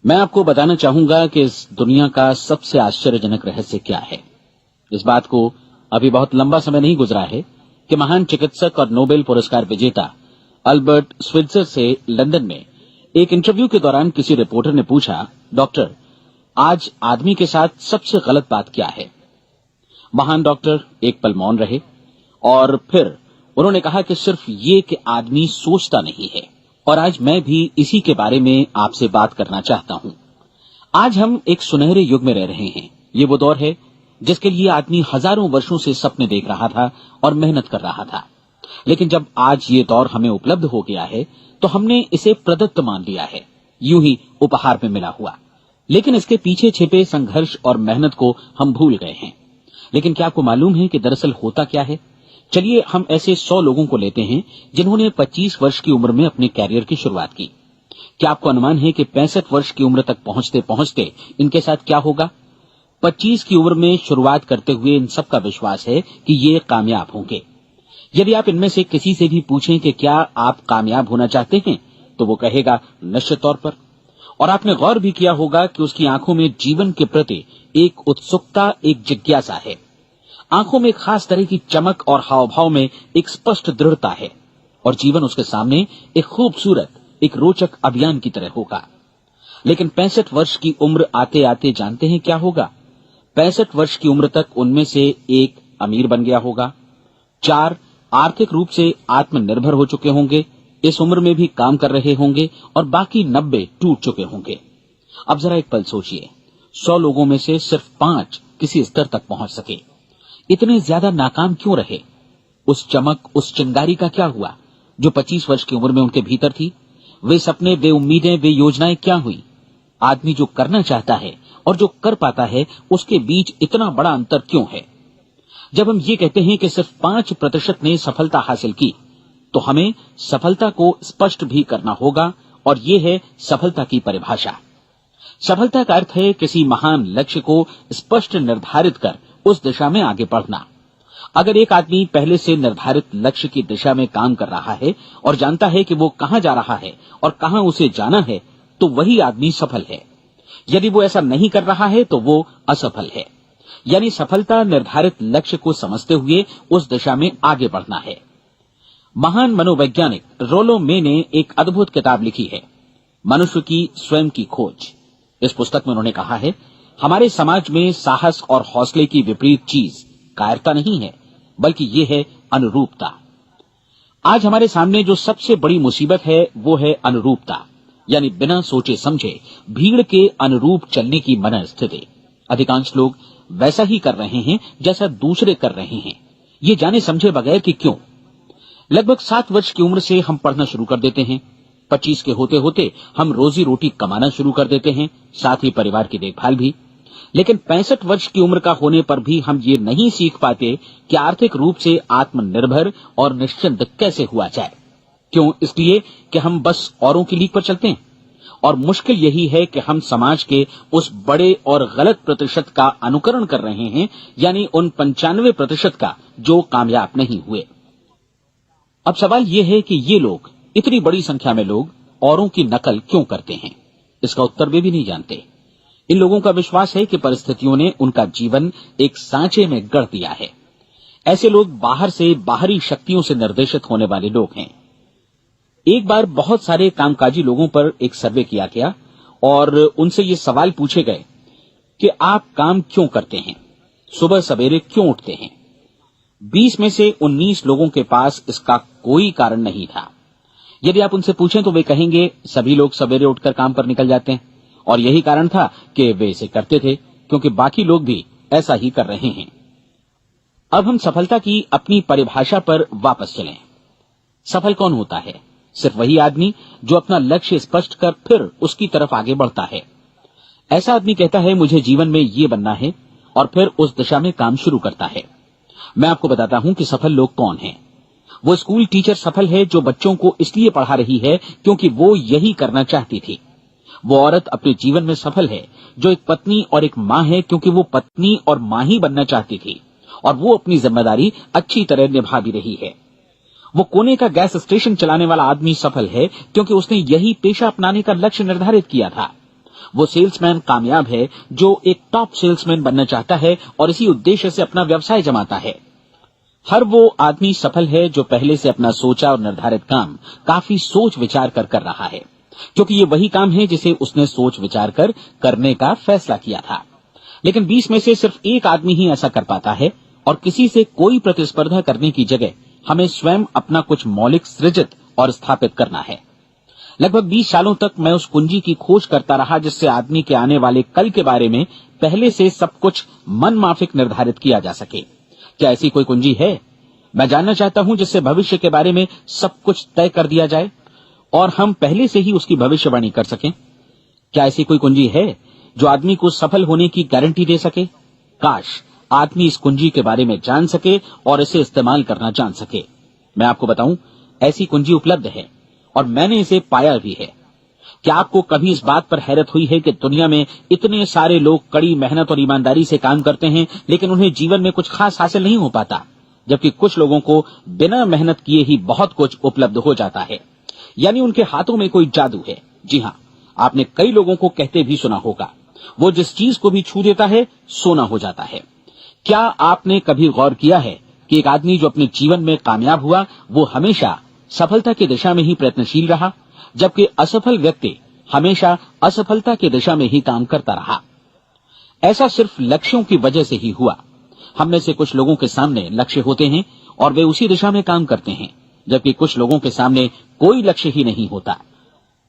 मैं आपको बताना चाहूंगा कि इस दुनिया का सबसे आश्चर्यजनक रहस्य क्या है। इस बात को अभी बहुत लंबा समय नहीं गुजरा है कि महान चिकित्सक और नोबेल पुरस्कार विजेता अल्बर्ट स्विट्जर से लंदन में एक इंटरव्यू के दौरान किसी रिपोर्टर ने पूछा, डॉक्टर, आज आदमी के साथ सबसे गलत बात क्या है। महान डॉक्टर एक पल मौन रहे और फिर उन्होंने कहा कि सिर्फ ये कि आदमी सोचता नहीं है। और आज मैं भी इसी के बारे में आपसे बात करना चाहता हूं। आज हम एक सुनहरे युग में रह रहे हैं। ये वो दौर है जिसके लिए आदमी हजारों वर्षों से सपने देख रहा था और मेहनत कर रहा था। लेकिन जब आज ये दौर हमें उपलब्ध हो गया है तो हमने इसे प्रदत्त मान लिया है, यूं ही उपहार में मिला हुआ। लेकिन इसके पीछे छिपे संघर्ष और मेहनत को हम भूल गए हैं। लेकिन क्या आपको मालूम है कि दरअसल होता क्या है? चलिए हम ऐसे 100 लोगों को लेते हैं जिन्होंने 25 वर्ष की उम्र में अपने कैरियर की शुरुआत की। क्या आपको अनुमान है कि 65 वर्ष की उम्र तक पहुंचते पहुंचते इनके साथ क्या होगा? 25 की उम्र में शुरुआत करते हुए इन सबका विश्वास है कि ये कामयाब होंगे। यदि आप इनमें से किसी से भी पूछें कि क्या आप कामयाब होना चाहते हैं, तो वो कहेगा निश्चित तौर पर। और आपने गौर भी किया होगा कि उसकी आंखों में जीवन के प्रति एक उत्सुकता, एक जिज्ञासा है। आंखों में एक खास तरह की चमक और हाव भाव में एक स्पष्ट दृढ़ता है और जीवन उसके सामने एक खूबसूरत, एक रोचक अभियान की तरह होगा। लेकिन 65 वर्ष की उम्र आते आते जानते हैं क्या होगा? 65 वर्ष की उम्र तक उनमें से एक अमीर बन गया होगा, 4 आर्थिक रूप से आत्मनिर्भर हो चुके होंगे, इस उम्र में भी काम कर रहे होंगे और बाकी 90 टूट चुके होंगे। अब जरा एक पल सोचिए, 100 लोगों में से सिर्फ 5 किसी स्तर तक पहुंच सके। इतने ज्यादा नाकाम क्यों रहे? उस चमक, उस चिंगारी का क्या हुआ जो 25 वर्ष की उम्र में उनके भीतर थी? वे सपने, वे उम्मीदें, वे योजनाएं क्या हुई? आदमी जो करना चाहता है और जो कर पाता है, उसके बीच इतना बड़ा अंतर क्यों है? जब हम ये कहते हैं कि सिर्फ 5% ने सफलता हासिल की, तो हमें सफलता को स्पष्ट भी करना होगा और ये है सफलता की परिभाषा। सफलता का अर्थ है किसी महान लक्ष्य को स्पष्ट निर्धारित कर उस दिशा में आगे बढ़ना। अगर एक आदमी पहले से निर्धारित लक्ष्य की दिशा में काम कर रहा है और जानता है कि वो कहां जा रहा है और कहां उसे जाना है, तो वही आदमी सफल है। यदि वो ऐसा नहीं कर रहा है तो वो असफल है। यानी सफलता निर्धारित लक्ष्य को समझते हुए उस दिशा में आगे बढ़ना है। महान मनोवैज्ञानिक रोलो मे ने एक अद्भुत किताब लिखी है, मनुष्य की स्वयं की खोज। इस पुस्तक में उन्होंने कहा है, हमारे समाज में साहस और हौसले की विपरीत चीज कायरता नहीं है, बल्कि ये है अनुरूपता। आज हमारे सामने जो सबसे बड़ी मुसीबत है वो है अनुरूपता, यानी बिना सोचे समझे भीड़ के अनुरूप चलने की मनस्थिति। अधिकांश लोग वैसा ही कर रहे हैं जैसा दूसरे कर रहे हैं, ये जाने समझे बगैर कि क्यों। लगभग 7 वर्ष की उम्र से हम पढ़ना शुरू कर देते हैं। 25 के होते होते हम रोजी रोटी कमाना शुरू कर देते हैं, साथ ही परिवार की देखभाल भी। लेकिन 65 वर्ष की उम्र का होने पर भी हम ये नहीं सीख पाते कि आर्थिक रूप से आत्मनिर्भर और निश्चिंत कैसे हुआ जाए। क्यों? इसलिए कि हम बस औरों की लीक पर चलते हैं। और मुश्किल यही है कि हम समाज के उस बड़े और गलत प्रतिशत का अनुकरण कर रहे हैं, यानी उन 95% का जो कामयाब नहीं हुए। अब सवाल यह है कि ये लोग, इतनी बड़ी संख्या में लोग, औरों की नकल क्यों करते हैं? इसका उत्तर वे भी नहीं जानते। इन लोगों का विश्वास है कि परिस्थितियों ने उनका जीवन एक सांचे में गढ़ दिया है। ऐसे लोग बाहर से, बाहरी शक्तियों से निर्देशित होने वाले लोग हैं। एक बार बहुत सारे कामकाजी लोगों पर एक सर्वे किया गया और उनसे ये सवाल पूछे गए कि आप काम क्यों करते हैं, सुबह सवेरे क्यों उठते हैं? 20 में से 19 लोगों के पास इसका कोई कारण नहीं था। यदि आप उनसे पूछें तो वे कहेंगे सभी लोग सवेरे उठकर काम पर निकल जाते हैं और यही कारण था कि वे इसे करते थे क्योंकि बाकी लोग भी ऐसा ही कर रहे हैं। अब हम सफलता की अपनी परिभाषा पर वापस चलें। सफल कौन होता है? सिर्फ वही आदमी जो अपना लक्ष्य स्पष्ट कर फिर उसकी तरफ आगे बढ़ता है। ऐसा आदमी कहता है मुझे जीवन में ये बनना है और फिर उस दिशा में काम शुरू करता है। मैं आपको बताता हूं कि सफल लोग कौन हैं। वो स्कूल टीचर सफल है जो बच्चों को इसलिए पढ़ा रही है क्योंकि वो यही करना चाहती थी। वो औरत अपने जीवन में सफल है जो एक पत्नी और एक मां है क्योंकि वो पत्नी और मां ही बनना चाहती थी और वो अपनी जिम्मेदारी अच्छी तरह निभा भी रही है। वो कोने का गैस स्टेशन चलाने वाला आदमी सफल है क्योंकि उसने यही पेशा अपनाने का लक्ष्य निर्धारित किया था। वो सेल्समैन कामयाब है जो एक टॉप सेल्समैन बनना चाहता है और इसी उद्देश्य से अपना व्यवसाय जमाता है। हर वो आदमी सफल है जो पहले से अपना सोचा और निर्धारित काम काफी सोच विचार कर रहा है, क्योंकि ये वही काम है जिसे उसने सोच विचार कर करने का फैसला किया था। लेकिन 20 में से सिर्फ एक आदमी ही ऐसा कर पाता है और किसी से कोई प्रतिस्पर्धा करने की जगह हमें स्वयं अपना कुछ मौलिक सृजित और स्थापित करना है। लगभग 20 सालों तक मैं उस कुंजी की खोज करता रहा जिससे आदमी के आने वाले कल के बारे में पहले से सब कुछ मन माफिक निर्धारित किया जा सके। क्या ऐसी कोई कुंजी है? मैं जानना चाहता हूं जिससे भविष्य के बारे में सब कुछ तय कर दिया जाए और हम पहले से ही उसकी भविष्यवाणी कर सकें। क्या ऐसी कोई कुंजी है जो आदमी को सफल होने की गारंटी दे सके? काश आदमी इस कुंजी के बारे में जान सके और इसे इस्तेमाल करना जान सके। मैं आपको बताऊं, ऐसी कुंजी उपलब्ध है और मैंने इसे पाया भी है। क्या आपको कभी इस बात पर हैरत हुई है कि दुनिया में इतने सारे लोग कड़ी मेहनत और ईमानदारी से काम करते हैं लेकिन उन्हें जीवन में कुछ खास हासिल नहीं हो पाता, जबकि कुछ लोगों को बिना मेहनत किए ही बहुत कुछ उपलब्ध हो जाता है। यानी उनके हाथों में कोई जादू है। जी हाँ, आपने कई लोगों को कहते भी सुना होगा, वो जिस चीज को भी छू देता है सोना हो जाता है। क्या आपने कभी गौर किया है कि एक आदमी जो अपने जीवन में कामयाब हुआ वो हमेशा सफलता की दिशा में ही प्रयत्नशील रहा, जबकि असफल व्यक्ति हमेशा असफलता की दिशा में ही काम करता रहा? ऐसा सिर्फ लक्ष्यों की वजह से ही हुआ। हम में से कुछ लोगों के सामने लक्ष्य होते हैं और वे उसी दिशा में काम करते हैं, जबकि कुछ लोगों के सामने कोई लक्ष्य ही नहीं होता।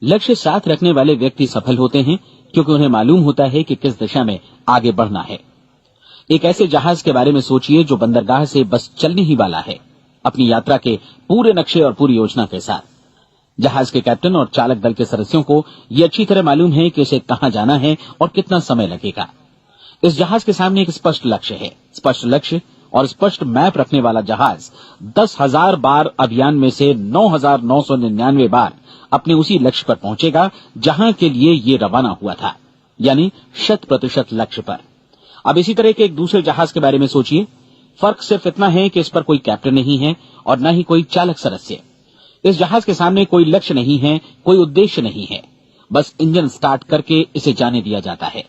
लक्ष्य साथ रखने वाले व्यक्ति सफल होते हैं क्योंकि उन्हें मालूम होता है कि किस दिशा में आगे बढ़ना है। एक ऐसे जहाज के बारे में सोचिए जो बंदरगाह से बस चलने ही वाला है, अपनी यात्रा के पूरे नक्शे और पूरी योजना के साथ। जहाज के कैप्टन और चालक दल के सदस्यों को यह अच्छी तरह मालूम है कि उसे कहां जाना है और कितना समय लगेगा। इस जहाज के सामने एक स्पष्ट लक्ष्य है। स्पष्ट लक्ष्य और स्पष्ट मैप रखने वाला जहाज 10,000 बार अभियान में से 9,999 बार अपने उसी लक्ष्य पर पहुंचेगा जहां के लिए ये रवाना हुआ था, यानी 100% लक्ष्य पर। अब इसी तरह के एक दूसरे जहाज के बारे में सोचिए। फर्क सिर्फ इतना है कि इस पर कोई कैप्टन नहीं है और न ही कोई चालक सदस्य। इस जहाज के सामने कोई लक्ष्य नहीं है, कोई उद्देश्य नहीं है, बस इंजन स्टार्ट करके इसे जाने दिया जाता है।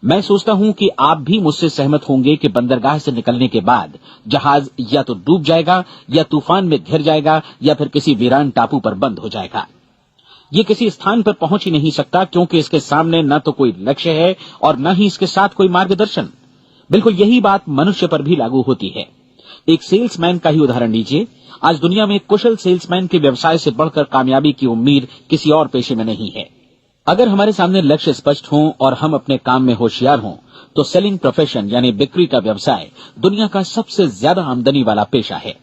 मैं सोचता हूं कि आप भी मुझसे सहमत होंगे कि बंदरगाह से निकलने के बाद जहाज या तो डूब जाएगा या तूफान में घिर जाएगा या फिर किसी वीरान टापू पर बंद हो जाएगा। ये किसी स्थान पर पहुंच ही नहीं सकता क्योंकि इसके सामने न तो कोई लक्ष्य है और न ही इसके साथ कोई मार्गदर्शन। बिल्कुल यही बात मनुष्य पर भी लागू होती है। एक सेल्समैन का ही उदाहरण लीजिए। आज दुनिया में कुशल सेल्समैन के व्यवसाय से बढ़कर कामयाबी की उम्मीद किसी और पेशे में नहीं है। अगर हमारे सामने लक्ष्य स्पष्ट हो और हम अपने काम में होशियार हों तो सेलिंग प्रोफेशन यानी बिक्री का व्यवसाय दुनिया का सबसे ज्यादा आमदनी वाला पेशा है।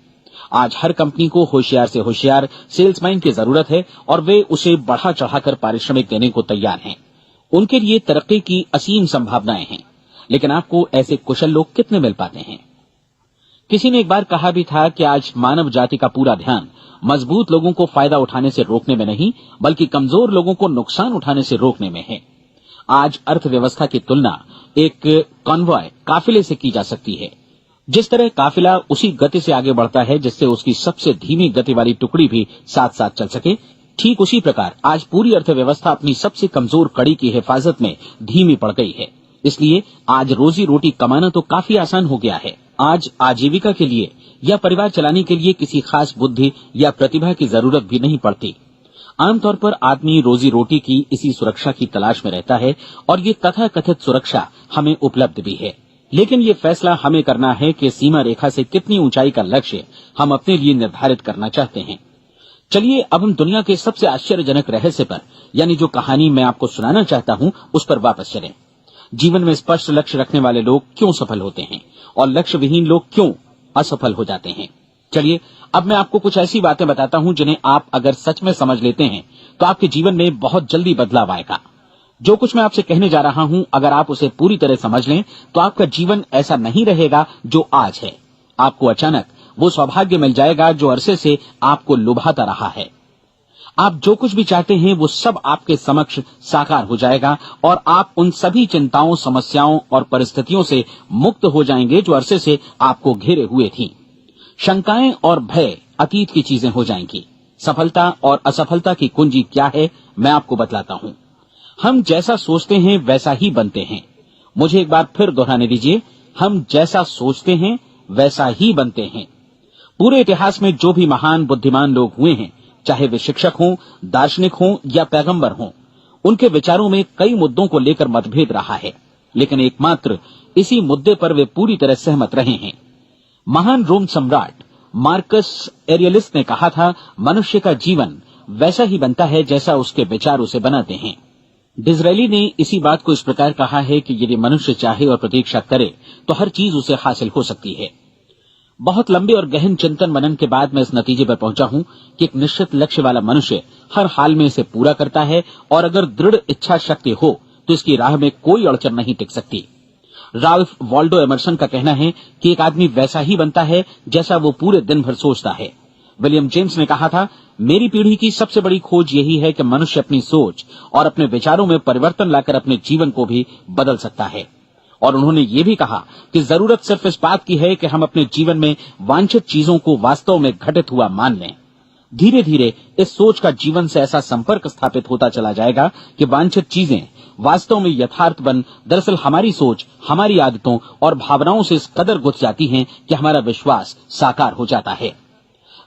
आज हर कंपनी को होशियार से होशियार सेल्समैन की जरूरत है और वे उसे बढ़ा चढ़ाकर पारिश्रमिक देने को तैयार हैं। उनके लिए तरक्की की असीम संभावनाएं हैं, लेकिन आपको ऐसे कुशल लोग कितने मिल पाते हैं? किसी ने एक बार कहा भी था कि आज मानव जाति का पूरा ध्यान मजबूत लोगों को फायदा उठाने से रोकने में नहीं, बल्कि कमजोर लोगों को नुकसान उठाने से रोकने में है। आज अर्थव्यवस्था की तुलना एक कॉन्वॉय काफिले से की जा सकती है। जिस तरह काफिला उसी गति से आगे बढ़ता है जिससे उसकी सबसे धीमी गति वाली टुकड़ी भी साथ साथ चल सके, ठीक उसी प्रकार आज पूरी अर्थव्यवस्था अपनी सबसे कमजोर कड़ी की हिफाजत में धीमी पड़ गई है। इसलिए आज रोजी रोटी कमाना तो काफी आसान हो गया है। आज आजीविका के लिए या परिवार चलाने के लिए किसी खास बुद्धि या प्रतिभा की जरूरत भी नहीं पड़ती। आमतौर पर आदमी रोजी रोटी की इसी सुरक्षा की तलाश में रहता है और ये तथाकथित सुरक्षा हमें उपलब्ध भी है। लेकिन ये फैसला हमें करना है कि सीमा रेखा से कितनी ऊंचाई का लक्ष्य हम अपने लिए निर्धारित करना चाहते हैं। चलिए अब हम दुनिया के सबसे आश्चर्यजनक रहस्य पर, यानी जो कहानी मैं आपको सुनाना चाहता हूं, उस पर वापस चलें। जीवन में स्पष्ट लक्ष्य रखने वाले लोग क्यों सफल होते हैं और लक्ष्य विहीन लोग क्यों असफल हो जाते हैं? चलिए अब मैं आपको कुछ ऐसी बातें बताता हूं जिन्हें आप अगर सच में समझ लेते हैं तो आपके जीवन में बहुत जल्दी बदलाव आएगा। जो कुछ मैं आपसे कहने जा रहा हूं, अगर आप उसे पूरी तरह समझ लें तो आपका जीवन ऐसा नहीं रहेगा जो आज है। आपको अचानक वो सौभाग्य मिल जाएगा जो अरसे से आपको लुभाता रहा है। आप जो कुछ भी चाहते हैं वो सब आपके समक्ष साकार हो जाएगा और आप उन सभी चिंताओं, समस्याओं और परिस्थितियों से मुक्त हो जाएंगे जो अरसे से आपको घेरे हुए थी। शंकाएं और भय अतीत की चीजें हो जाएंगी। सफलता और असफलता की कुंजी क्या है, मैं आपको बतलाता हूं। हम जैसा सोचते हैं वैसा ही बनते हैं। मुझे एक बार फिर दोहराने दीजिए, हम जैसा सोचते हैं वैसा ही बनते हैं। पूरे इतिहास में जो भी महान बुद्धिमान लोग हुए हैं, चाहे वे शिक्षक हों, दार्शनिक हों या पैगंबर हों, उनके विचारों में कई मुद्दों को लेकर मतभेद रहा है, लेकिन एकमात्र इसी मुद्दे पर वे पूरी तरह सहमत रहे हैं। महान रोम सम्राट मार्कस एरियलिस ने कहा था, मनुष्य का जीवन वैसा ही बनता है जैसा उसके विचार उसे बनाते हैं। डिज़रायली ने इसी बात को इस प्रकार कहा है कि यदि मनुष्य चाहे और प्रतीक्षा करे तो हर चीज उसे हासिल हो सकती है। बहुत लंबे और गहन चिंतन मनन के बाद मैं इस नतीजे पर पहुंचा हूं कि एक निश्चित लक्ष्य वाला मनुष्य हर हाल में इसे पूरा करता है, और अगर दृढ़ इच्छा शक्ति हो तो इसकी राह में कोई अड़चन नहीं टिक सकती। राल्फ वॉल्डो एमर्सन का कहना है कि एक आदमी वैसा ही बनता है जैसा वो पूरे दिन भर सोचता है। विलियम जेम्स ने कहा था, मेरी पीढ़ी की सबसे बड़ी खोज यही है कि मनुष्य अपनी सोच और अपने विचारों में परिवर्तन लाकर अपने जीवन को भी बदल सकता है। और उन्होंने ये भी कहा कि जरूरत सिर्फ इस बात की है कि हम अपने जीवन में वांछित चीजों को वास्तव में घटित हुआ मान लें। धीरे धीरे इस सोच का जीवन से ऐसा संपर्क स्थापित होता चला जाएगा कि वांछित चीजें वास्तव में यथार्थ बन दरअसल हमारी सोच, हमारी आदतों और भावनाओं से इस कदर गुथ जाती हैं कि हमारा विश्वास साकार हो जाता है।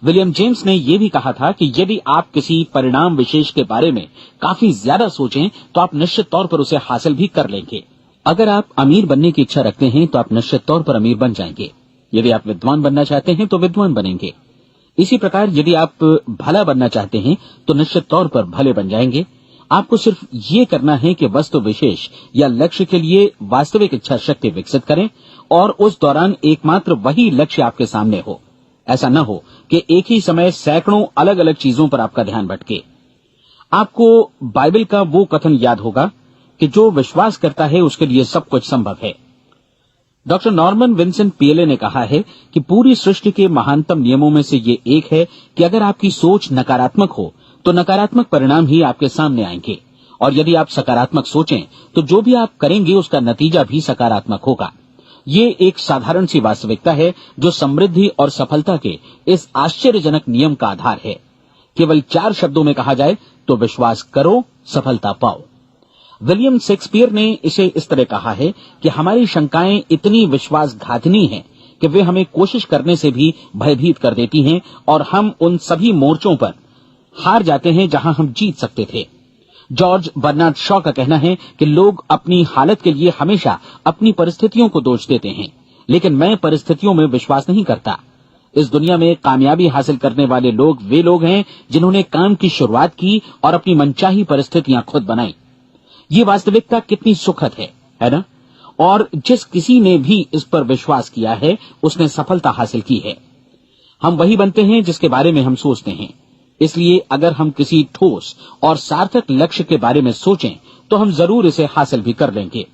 विलियम जेम्स ने यह भी कहा था कि यदि आप किसी परिणाम विशेष के बारे में काफी ज्यादा सोचें तो आप निश्चित तौर पर उसे हासिल भी कर लेंगे। अगर आप अमीर बनने की इच्छा रखते हैं तो आप निश्चित तौर पर अमीर बन जाएंगे। यदि आप विद्वान बनना चाहते हैं तो विद्वान बनेंगे। इसी प्रकार यदि आप भला बनना चाहते हैं तो निश्चित तौर पर भले बन जाएंगे। आपको सिर्फ ये करना है कि वस्तु विशेष या लक्ष्य के लिए वास्तविक इच्छा शक्ति विकसित करें, और उस दौरान एकमात्र वही लक्ष्य आपके सामने हो। ऐसा न हो कि एक ही समय सैकड़ों अलग अलग चीजों पर आपका ध्यान भटके। आपको बाइबल का वो कथन याद होगा कि जो विश्वास करता है उसके लिए सब कुछ संभव है। डॉक्टर नॉर्मन विंसेंट पीएले ने कहा है कि पूरी सृष्टि के महानतम नियमों में से ये एक है कि अगर आपकी सोच नकारात्मक हो तो नकारात्मक परिणाम ही आपके सामने आएंगे, और यदि आप सकारात्मक सोचें तो जो भी आप करेंगे उसका नतीजा भी सकारात्मक होगा। ये एक साधारण सी वास्तविकता है जो समृद्धि और सफलता के इस आश्चर्यजनक नियम का आधार है। केवल 4 शब्दों में कहा जाए तो विश्वास करो, सफलता पाओ। विलियम शेक्सपियर ने इसे इस तरह कहा है कि हमारी शंकाएं इतनी विश्वासघातिनी हैं कि वे हमें कोशिश करने से भी भयभीत कर देती हैं, और हम उन सभी मोर्चों पर हार जाते हैं जहां हम जीत सकते थे। जॉर्ज बर्नार्ड शॉ का कहना है कि लोग अपनी हालत के लिए हमेशा अपनी परिस्थितियों को दोष देते हैं, लेकिन मैं परिस्थितियों में विश्वास नहीं करता। इस दुनिया में कामयाबी हासिल करने वाले लोग वे लोग हैं जिन्होंने काम की शुरुआत की और अपनी मनचाही परिस्थितियां खुद बनाई। ये वास्तविकता कितनी सुखद है ना? और जिस किसी ने भी इस पर विश्वास किया है उसने सफलता हासिल की है। हम वही बनते हैं जिसके बारे में हम सोचते हैं। इसलिए अगर हम किसी ठोस और सार्थक लक्ष्य के बारे में सोचें तो हम जरूर इसे हासिल भी कर लेंगे।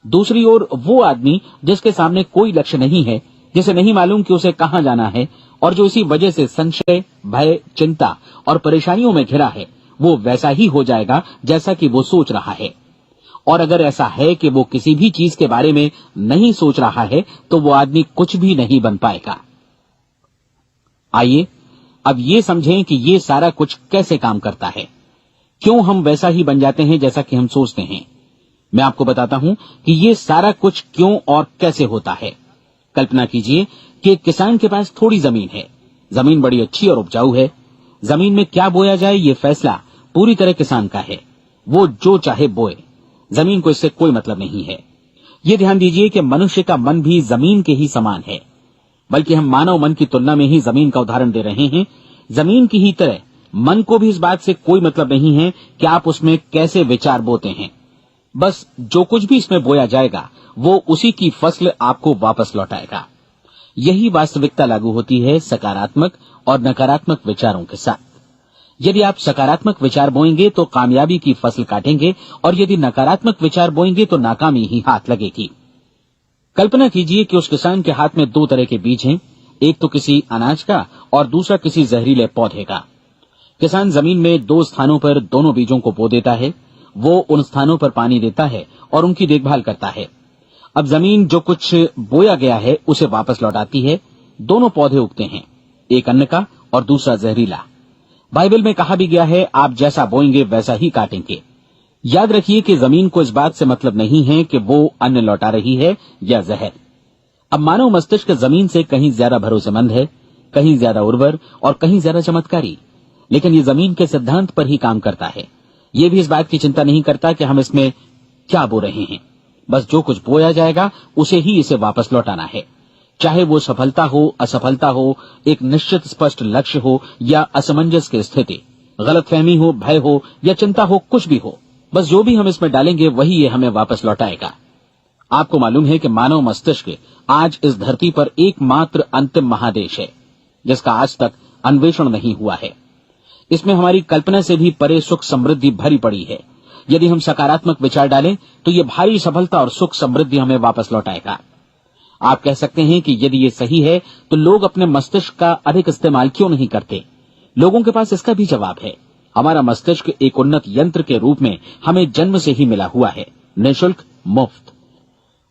दूसरी ओर वो आदमी जिसके सामने कोई लक्ष्य नहीं है, जिसे नहीं मालूम कि उसे कहां जाना है, और जो इसी वजह से संशय, भय, चिंता और परेशानियों में घिरा है, वो वैसा ही हो जाएगा जैसा कि वो सोच रहा है। और अगर ऐसा है कि वो किसी भी चीज के बारे में नहीं सोच रहा है तो वो आदमी कुछ भी नहीं बन पाएगा। आइए अब ये समझें कि ये सारा कुछ कैसे काम करता है, क्यों हम वैसा ही बन जाते हैं जैसा कि हम सोचते हैं। मैं आपको बताता हूं कि ये सारा कुछ क्यों और कैसे होता है। कल्पना कीजिए कि एक किसान के पास थोड़ी जमीन है। जमीन बड़ी अच्छी और उपजाऊ है। जमीन में क्या बोया जाए ये फैसला पूरी तरह किसान का है। वो जो चाहे बोए, जमीन को इससे कोई मतलब नहीं है। ये ध्यान दीजिए कि मनुष्य का मन भी जमीन के ही समान है, बल्कि हम मानव मन की तुलना में ही जमीन का उदाहरण दे रहे हैं। जमीन की ही तरह मन को भी इस बात से कोई मतलब नहीं है कि आप उसमें कैसे विचार बोते हैं। बस जो कुछ भी इसमें बोया जाएगा वो उसी की फसल आपको वापस लौटाएगा। यही वास्तविकता लागू होती है सकारात्मक और नकारात्मक विचारों के साथ। यदि आप सकारात्मक विचार बोएंगे तो कामयाबी की फसल काटेंगे, और यदि नकारात्मक विचार बोएंगे तो नाकामी ही हाथ लगेगी। कल्पना कीजिए कि उस किसान के हाथ में 2 तरह के बीज हैं, एक तो किसी अनाज का और दूसरा किसी जहरीले पौधे का। किसान जमीन में 2 स्थानों पर दोनों बीजों को बो देता है। वो उन स्थानों पर पानी देता है और उनकी देखभाल करता है। अब जमीन जो कुछ बोया गया है उसे वापस लौटाती है। दोनों पौधे उगते हैं, एक अन्न का और दूसरा जहरीला। बाइबल में कहा भी गया है, आप जैसा बोएंगे वैसा ही काटेंगे। याद रखिए कि जमीन को इस बात से मतलब नहीं है कि वो अन्न लौटा रही है या जहर। अब मानव मस्तिष्क जमीन से कहीं ज्यादा भरोसेमंद है, कहीं ज्यादा उर्वर और कहीं ज्यादा चमत्कारी, लेकिन ये जमीन के सिद्धांत पर ही काम करता है। ये भी इस बात की चिंता नहीं करता कि हम इसमें क्या बो रहे हैं। बस जो कुछ बोया जाएगा उसे ही इसे वापस लौटाना है, चाहे वो सफलता हो, असफलता हो, एक निश्चित स्पष्ट लक्ष्य हो या असमंजस की स्थिति, गलतफहमी हो, भय हो या चिंता हो, कुछ भी हो, बस जो भी हम इसमें डालेंगे वही ये हमें वापस लौटाएगा। आपको मालूम है कि मानव मस्तिष्क आज इस धरती पर एकमात्र अंतिम महादेश है जिसका आज तक अन्वेषण नहीं हुआ है। इसमें हमारी कल्पना से भी परे सुख समृद्धि भरी पड़ी है। यदि हम सकारात्मक विचार डालें तो ये भारी सफलता और सुख समृद्धि हमें वापस लौटाएगा। आप कह सकते हैं कि यदि ये सही है तो लोग अपने मस्तिष्क का अधिक इस्तेमाल क्यों नहीं करते? लोगों के पास इसका भी जवाब है। हमारा मस्तिष्क एक उन्नत यंत्र के रूप में हमें जन्म से ही मिला हुआ है, निःशुल्क, मुफ्त।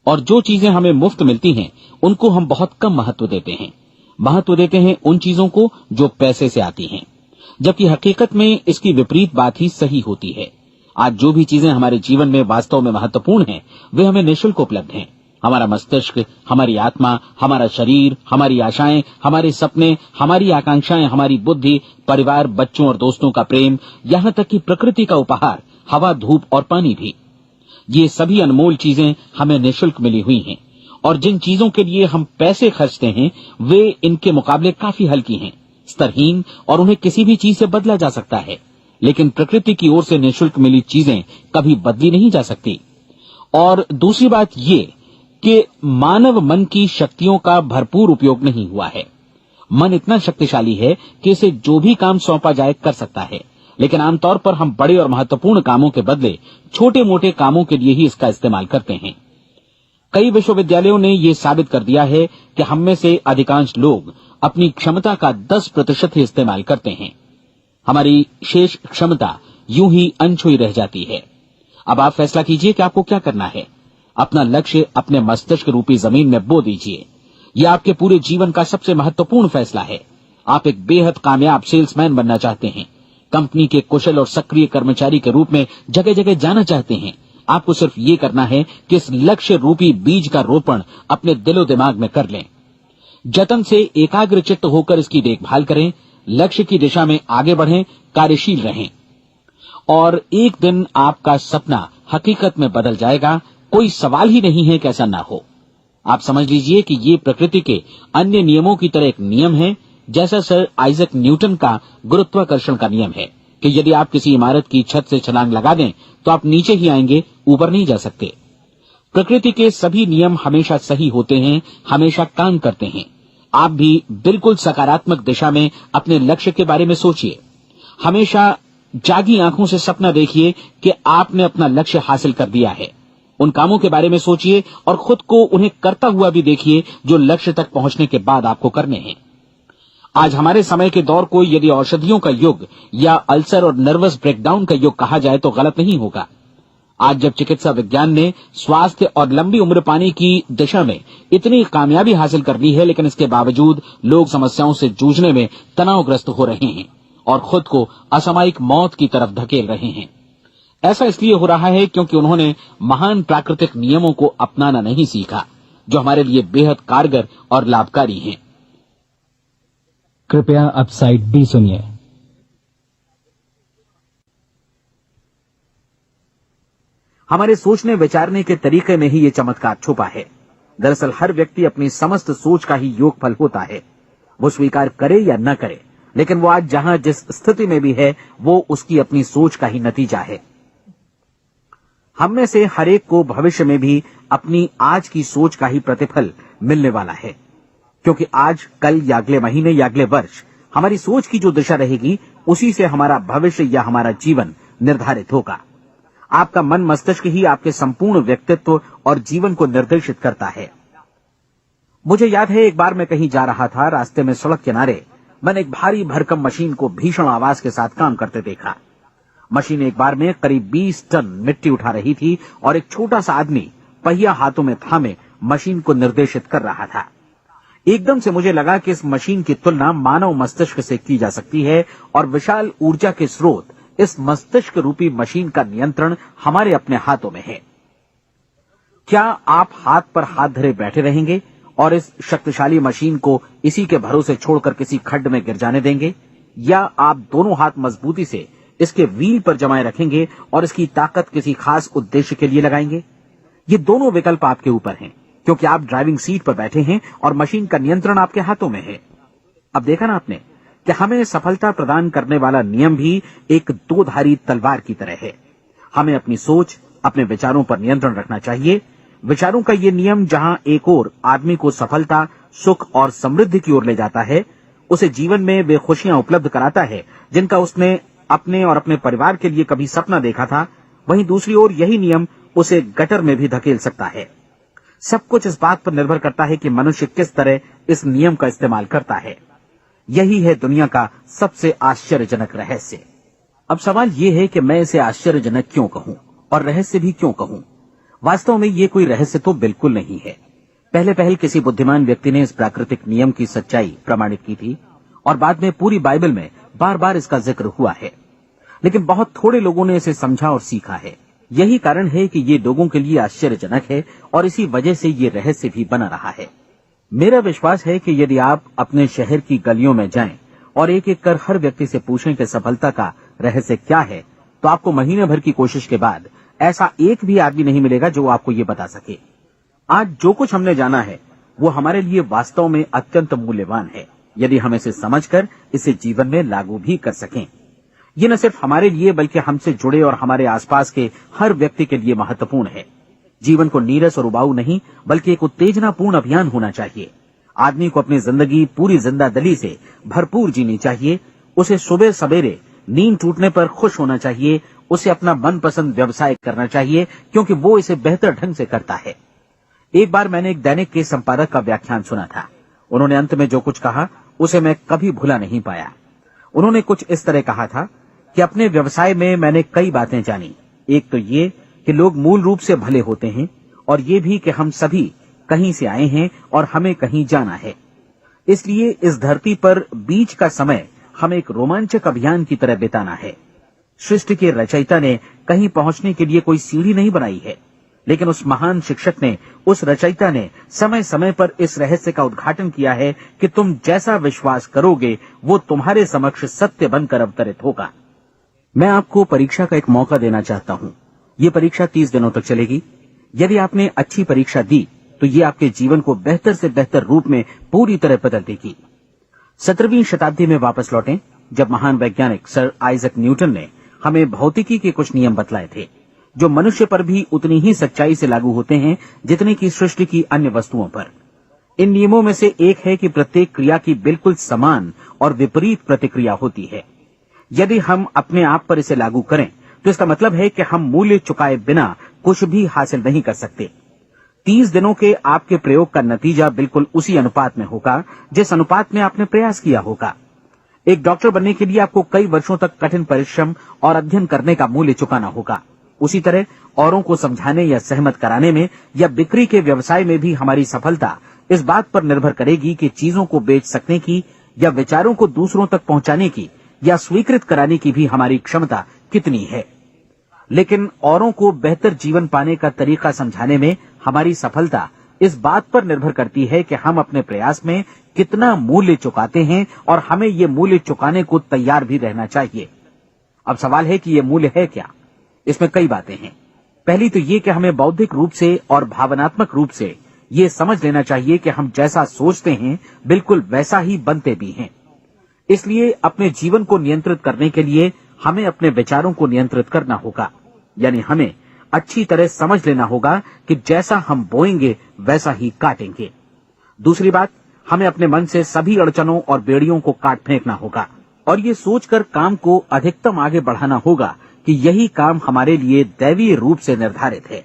और जो चीजें हमें मुफ्त मिलती हैं उनको हम बहुत कम महत्व देते हैं। महत्व देते हैं उन चीजों को जो पैसे से आती हैं, जबकि हकीकत में इसकी विपरीत बात ही सही होती है। आज जो भी चीजें हमारे जीवन में वास्तव में महत्वपूर्ण हैं वे हमें निःशुल्क उपलब्ध हैं। हमारा मस्तिष्क, हमारी आत्मा, हमारा शरीर, हमारी आशाएं, हमारे सपने, हमारी आकांक्षाएं, हमारी बुद्धि, परिवार, बच्चों और दोस्तों का प्रेम, यहां तक कि प्रकृति का उपहार, हवा, धूप और पानी भी, ये सभी अनमोल चीजें हमें निःशुल्क मिली हुई हैं। और जिन चीजों के लिए हम पैसे खर्चते हैं वे इनके मुकाबले काफी हल्की हैं, स्तरहीन, और उन्हें किसी भी चीज से बदला जा सकता है। लेकिन प्रकृति की ओर से निःशुल्क मिली चीजें कभी बदली नहीं जा सकती। और दूसरी बात ये कि मानव मन की शक्तियों का भरपूर उपयोग नहीं हुआ है। मन इतना शक्तिशाली है कि इसे जो भी काम सौंपा जाए कर सकता है, लेकिन आमतौर पर हम बड़े और महत्वपूर्ण कामों के बदले छोटे मोटे कामों के लिए ही इसका इस्तेमाल करते हैं। कई विश्वविद्यालयों ने यह साबित कर दिया है कि हम में से अधिकांश लोग अपनी क्षमता का 10% ही इस्तेमाल करते हैं। हमारी शेष क्षमता यूं ही अनछुई रह जाती है। अब आप फैसला कीजिए कि आपको क्या करना है। अपना लक्ष्य अपने मस्तिष्क रूपी जमीन में बो दीजिए। यह आपके पूरे जीवन का सबसे महत्वपूर्ण फैसला है। आप एक बेहद कामयाब सेल्समैन बनना चाहते हैं, कंपनी के कुशल और सक्रिय कर्मचारी के रूप में जगह जगह जाना चाहते हैं। आपको सिर्फ ये करना है कि इस लक्ष्य रूपी बीज का रोपण अपने दिलो दिमाग में कर लें। जतन से एकाग्रचित्त होकर इसकी देखभाल करें, लक्ष्य की दिशा में आगे बढ़ें, कार्यशील रहें, और एक दिन आपका सपना हकीकत में बदल जाएगा। कोई सवाल ही नहीं है कि ऐसा ना हो। आप समझ लीजिए कि ये प्रकृति के अन्य नियमों की तरह एक नियम है, जैसा सर आइजक न्यूटन का गुरुत्वाकर्षण का नियम है कि यदि आप किसी इमारत की छत से छलांग लगा दें तो आप नीचे ही आएंगे, ऊपर नहीं जा सकते। प्रकृति के सभी नियम हमेशा सही होते हैं, हमेशा काम करते हैं। आप भी बिल्कुल सकारात्मक दिशा में अपने लक्ष्य के बारे में सोचिए। हमेशा जागी आंखों से सपना देखिए कि आपने अपना लक्ष्य हासिल कर दिया है। उन कामों के बारे में सोचिए और खुद को उन्हें करता हुआ भी देखिए जो लक्ष्य तक पहुंचने के बाद आपको करने हैं। आज हमारे समय के दौर को यदि औषधियों का युग या अल्सर और नर्वस ब्रेकडाउन का युग कहा जाए तो गलत नहीं होगा। आज जब चिकित्सा विज्ञान ने स्वास्थ्य और लंबी उम्र पाने की दिशा में इतनी कामयाबी हासिल कर ली है, लेकिन इसके बावजूद लोग समस्याओं से जूझने में तनावग्रस्त हो रहे हैं और खुद को असामयिक मौत की तरफ धकेल रहे हैं। ऐसा इसलिए हो रहा है क्योंकि उन्होंने महान प्राकृतिक नियमों को अपनाना नहीं सीखा, जो हमारे लिए बेहद कारगर और लाभकारी हैं। कृपया अब साइड बी सुनिए। हमारे सोचने विचारने के तरीके में ही ये चमत्कार छुपा है। दरअसल हर व्यक्ति अपनी समस्त सोच का ही योगफल होता है। वो स्वीकार करे या न करे, लेकिन वो आज जहां जिस स्थिति में भी है वो उसकी अपनी सोच का ही नतीजा है। हम में से हर एक को भविष्य में भी अपनी आज की सोच का ही प्रतिफल मिलने वाला है, क्योंकि आज, कल या अगले महीने या अगले वर्ष हमारी सोच की जो दिशा रहेगी उसी से हमारा भविष्य या हमारा जीवन निर्धारित होगा। आपका मन मस्तिष्क ही आपके संपूर्ण व्यक्तित्व और जीवन को निर्देशित करता है। मुझे याद है एक बार मैं कहीं जा रहा था, रास्ते में सड़क किनारे मैंने एक भारी भरकम मशीन को भीषण आवाज के साथ काम करते देखा। मशीन एक बार में करीब 20 टन मिट्टी उठा रही थी और एक छोटा सा आदमी पहिया हाथों में थामे मशीन को निर्देशित कर रहा था। एकदम से मुझे लगा कि इस मशीन की तुलना मानव मस्तिष्क से की जा सकती है और विशाल ऊर्जा के स्रोत इस मस्तिष्क रूपी मशीन का नियंत्रण हमारे अपने हाथों में है। क्या आप हाथ पर हाथ धरे बैठे रहेंगे और इस शक्तिशाली मशीन को इसी के भरोसे छोड़कर किसी खड्ड में गिर जाने देंगे, या आप दोनों हाथ मजबूती से इसके व्हील पर जमाए रखेंगे और इसकी ताकत किसी खास उद्देश्य के लिए लगाएंगे? ये दोनों विकल्प आपके ऊपर हैं, क्योंकि आप ड्राइविंग सीट पर बैठे हैं और मशीन का नियंत्रण आपके हाथों में है। अब देखा ना आपने कि हमें सफलता प्रदान करने वाला नियम भी एक दो-धारी तलवार की तरह है। हमें अपनी सोच, अपने विचारों पर नियंत्रण रखना चाहिए। विचारों का ये नियम जहां एक ओर आदमी को सफलता, सुख और समृद्धि की ओर ले जाता है, उसे जीवन में वे खुशियां उपलब्ध कराता है जिनका उसने अपने और अपने परिवार के लिए कभी सपना देखा था, वहीं दूसरी ओर यही नियम उसे गटर में भी धकेल सकता है। सब कुछ इस बात पर निर्भर करता है कि मनुष्य किस तरह इस नियम का इस्तेमाल करता है। यही है दुनिया का सबसे आश्चर्यजनक रहस्य। अब सवाल यह है कि मैं इसे आश्चर्यजनक क्यों कहूं और रहस्य भी क्यों कहूं? वास्तव में ये कोई रहस्य तो बिल्कुल नहीं है। पहले किसी बुद्धिमान व्यक्ति ने इस प्राकृतिक नियम की सच्चाई प्रमाणित की थी और बाद में पूरी बाइबल में बार बार इसका जिक्र हुआ है, लेकिन बहुत थोड़े लोगों ने इसे समझा और सीखा है। यही कारण है कि ये लोगों के लिए आश्चर्यजनक है और इसी वजह से ये रहस्य भी बना रहा है। मेरा विश्वास है कि यदि आप अपने शहर की गलियों में जाएं और एक एक कर हर व्यक्ति से पूछें कि सफलता का रहस्य क्या है, तो आपको महीने भर की कोशिश के बाद ऐसा एक भी आदमी नहीं मिलेगा जो आपको ये बता सके। आज जो कुछ हमने जाना है वो हमारे लिए वास्तव में अत्यंत मूल्यवान है, यदि हम इसे समझकर इसे जीवन में लागू भी कर सकें। ये न सिर्फ हमारे लिए बल्कि हमसे जुड़े और हमारे आसपास के हर व्यक्ति के लिए महत्वपूर्ण है। जीवन को नीरस और उबाऊ नहीं बल्कि एक उत्तेजनापूर्ण अभियान होना चाहिए। आदमी को अपनी जिंदगी पूरी जिंदादिली से भरपूर जीनी चाहिए। उसे सुबह सवेरे नींद टूटने पर खुश होना चाहिए। उसे अपना मनपसंद व्यवसाय करना चाहिए, क्योंकि वो इसे बेहतर ढंग से करता है। एक बार मैंने एक दैनिक के संपादक का व्याख्यान सुना था। उन्होंने अंत में जो कुछ कहा उसे मैं कभी भुला नहीं पाया। उन्होंने कुछ इस तरह कहा था कि अपने व्यवसाय में मैंने कई बातें जानी। एक तो ये कि लोग मूल रूप से भले होते हैं, और ये भी कि हम सभी कहीं से आए हैं और हमें कहीं जाना है। इसलिए इस धरती पर बीच का समय हमें एक रोमांचक अभियान की तरह बिताना है। सृष्टि के रचयिता ने कहीं पहुंचने के लिए कोई सीढ़ी नहीं बनाई है, लेकिन उस महान शिक्षक ने, उस रचयिता ने समय समय पर इस रहस्य का उद्घाटन किया है कि तुम जैसा विश्वास करोगे वो तुम्हारे समक्ष सत्य बनकर अवतरित होगा। मैं आपको परीक्षा का एक मौका देना चाहता हूं। ये परीक्षा 30 दिनों तक चलेगी। यदि आपने अच्छी परीक्षा दी तो ये आपके जीवन को बेहतर से बेहतर रूप में पूरी तरह बदल देगी। 17वीं शताब्दी में वापस लौटें, जब महान वैज्ञानिक सर आइजक न्यूटन ने हमें भौतिकी के कुछ नियम बतलाए थे, जो मनुष्य पर भी उतनी ही सच्चाई से लागू होते हैं जितनी की सृष्टि की अन्य वस्तुओं पर। इन नियमों में से एक है कि प्रत्येक क्रिया की बिल्कुल समान और विपरीत प्रतिक्रिया होती है। यदि हम अपने आप पर इसे लागू करें तो इसका मतलब है कि हम मूल्य चुकाए बिना कुछ भी हासिल नहीं कर सकते। 30 दिनों के आपके प्रयोग का नतीजा बिल्कुल उसी अनुपात में होगा जिस अनुपात में आपने प्रयास किया होगा। एक डॉक्टर बनने के लिए आपको कई वर्षों तक कठिन परिश्रम और अध्ययन करने का मूल्य चुकाना होगा। उसी तरह औरों को समझाने या सहमत कराने में या बिक्री के व्यवसाय में भी हमारी सफलता इस बात पर निर्भर करेगी कि चीजों को बेच सकने की या विचारों को दूसरों तक पहुंचाने की या स्वीकृत कराने की भी हमारी क्षमता कितनी है। लेकिन औरों को बेहतर जीवन पाने का तरीका समझाने में हमारी सफलता इस बात पर निर्भर करती है कि हम अपने प्रयास में कितना मूल्य चुकाते हैं, और हमें ये मूल्य चुकाने को तैयार भी रहना चाहिए। अब सवाल है कि ये मूल्य है क्या? इसमें कई बातें हैं। पहली तो ये कि हमें बौद्धिक रूप से और भावनात्मक रूप से ये समझ लेना चाहिए कि हम जैसा सोचते हैं बिल्कुल वैसा ही बनते भी हैं। इसलिए अपने जीवन को नियंत्रित करने के लिए हमें अपने विचारों को नियंत्रित करना होगा। यानी हमें अच्छी तरह समझ लेना होगा कि जैसा हम बोएंगे वैसा ही काटेंगे। दूसरी बात, हमें अपने मन से सभी अड़चनों और बेड़ियों को काट फेंकना होगा और ये सोचकर काम को अधिकतम आगे बढ़ाना होगा कि यही काम हमारे लिए दैवीय रूप से निर्धारित है।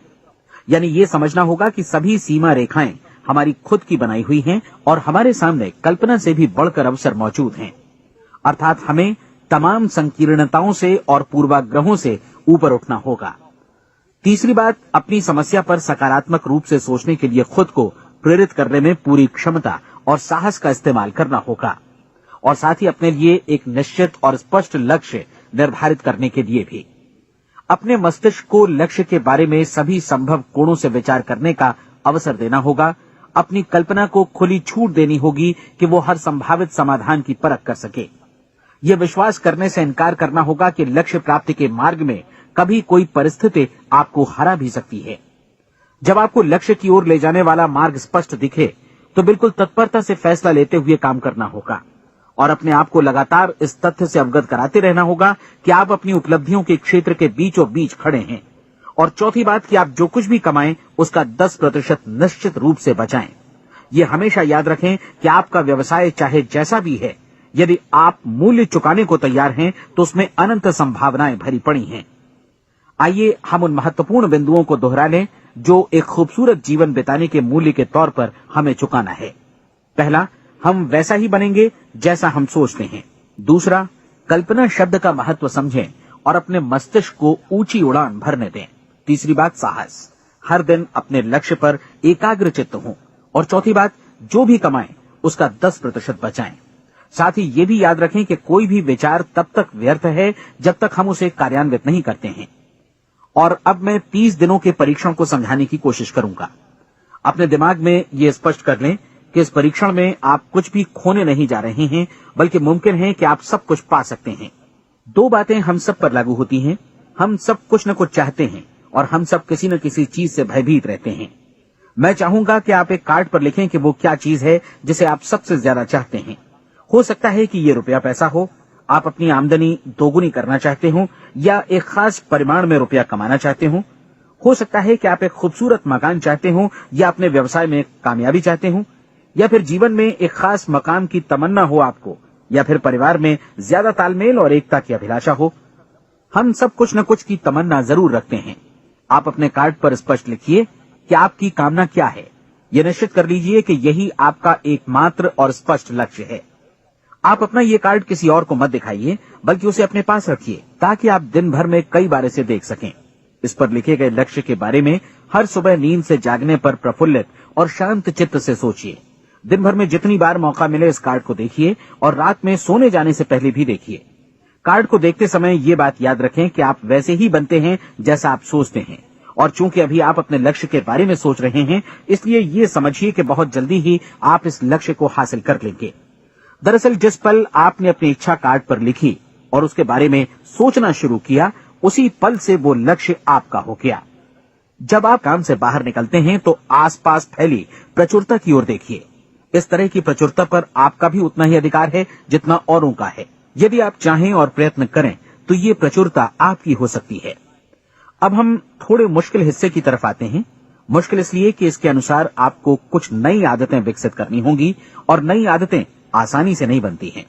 यानी ये समझना होगा कि सभी सीमा रेखाएं हमारी खुद की बनाई हुई हैं और हमारे सामने कल्पना से भी बढ़कर अवसर मौजूद हैं। अर्थात हमें तमाम संकीर्णताओं से और पूर्वाग्रहों से ऊपर उठना होगा। तीसरी बात, अपनी समस्या पर सकारात्मक रूप से सोचने के लिए खुद को प्रेरित करने में पूरी क्षमता और साहस का इस्तेमाल करना होगा, और साथ ही अपने लिए एक निश्चित और स्पष्ट लक्ष्य निर्धारित करने के लिए भी। अपने मस्तिष्क को लक्ष्य के बारे में सभी संभव कोणों से विचार करने का अवसर देना होगा। अपनी कल्पना को खुली छूट देनी होगी कि वो हर संभावित समाधान की परख कर सके। यह विश्वास करने से इनकार करना होगा कि लक्ष्य प्राप्ति के मार्ग में कभी कोई परिस्थिति आपको हरा भी सकती है। जब आपको लक्ष्य की ओर ले जाने वाला मार्ग स्पष्ट दिखे तो बिल्कुल तत्परता से फैसला लेते हुए काम करना होगा और अपने आप को लगातार इस तथ्य से अवगत कराते रहना होगा कि आप अपनी उपलब्धियों के क्षेत्र के बीचों बीच खड़े हैं। और चौथी बात कि आप जो कुछ भी कमाएं उसका 10% निश्चित रूप से बचाएं। ये हमेशा याद रखें कि आपका व्यवसाय चाहे जैसा भी है, यदि आप मूल्य चुकाने को तैयार हैं तो उसमें अनंत संभावनाएं भरी पड़ी हैं। आइए हम उन महत्वपूर्ण बिंदुओं को दोहरा लें जो एक खूबसूरत जीवन बिताने के मूल्य के तौर पर हमें चुकाना है। पहला, हम वैसा ही बनेंगे जैसा हम सोचते हैं। दूसरा, कल्पना शब्द का महत्व समझें और अपने मस्तिष्क को ऊंची उड़ान भरने दें। तीसरी बात, साहस, हर दिन अपने लक्ष्य पर एकाग्र चित्त हों। और चौथी बात, जो भी कमाएं उसका 10% बचाएं। साथ ही ये भी याद रखें कि कोई भी विचार तब तक व्यर्थ है जब तक हम उसे कार्यान्वित नहीं करते हैं। और अब मैं 30 दिनों के परीक्षण को समझाने की कोशिश करूंगा। अपने दिमाग में ये स्पष्ट कर लें कि इस परीक्षण में आप कुछ भी खोने नहीं जा रहे हैं, बल्कि मुमकिन है कि आप सब कुछ पा सकते हैं। 2 बातें हम सब पर लागू होती हैं। हम सब कुछ न कुछ चाहते हैं और हम सब किसी न किसी चीज से भयभीत रहते हैं। मैं चाहूंगा कि आप एक कार्ड पर लिखें कि वो क्या चीज है जिसे आप सबसे ज्यादा चाहते हैं। हो सकता है कि ये रुपया पैसा हो, आप अपनी आमदनी दोगुनी करना चाहते हो, या एक खास परिमाण में रुपया कमाना चाहते हो सकता है कि आप एक खूबसूरत मकान चाहते हो, या अपने व्यवसाय में कामयाबी चाहते हो, या फिर जीवन में एक खास मकाम की तमन्ना हो आपको, या फिर परिवार में ज्यादा तालमेल और एकता की अभिलाषा हो। हम सब कुछ न कुछ की तमन्ना जरूर रखते हैं। आप अपने कार्ड पर स्पष्ट लिखिए कि आपकी कामना क्या है। यह निश्चित कर लीजिए कि यही आपका एकमात्र और स्पष्ट लक्ष्य है। आप अपना ये कार्ड किसी और को मत दिखाइए, बल्कि उसे अपने पास रखिए ताकि आप दिन भर में कई बार इसे देख सकें। इस पर लिखे गए लक्ष्य के बारे में हर सुबह नींद से जागने पर प्रफुल्लित और शांत चित्त से सोचिए। दिन भर में जितनी बार मौका मिले इस कार्ड को देखिए और रात में सोने जाने से पहले भी देखिए। कार्ड को देखते समय ये बात याद रखें कि आप वैसे ही बनते हैं जैसा आप सोचते हैं। और चूंकि अभी आप अपने लक्ष्य के बारे में सोच रहे हैं, इसलिए ये समझिए कि बहुत जल्दी ही आप इस लक्ष्य को हासिल कर लेंगे। दरअसल जिस पल आपने अपनी इच्छा कार्ड पर लिखी और उसके बारे में सोचना शुरू किया, उसी पल से वो लक्ष्य आपका हो गया। जब आप काम से बाहर निकलते हैं तो आसपास फैली प्रचुरता की ओर देखिए। इस तरह की प्रचुरता पर आपका भी उतना ही अधिकार है जितना औरों का है। यदि आप चाहें और प्रयत्न करें तो ये प्रचुरता आपकी हो सकती है। अब हम थोड़े मुश्किल हिस्से की तरफ आते हैं। मुश्किल इसलिए कि इसके अनुसार आपको कुछ नई आदतें विकसित करनी होंगी और नई आदतें आसानी से नहीं बनती हैं,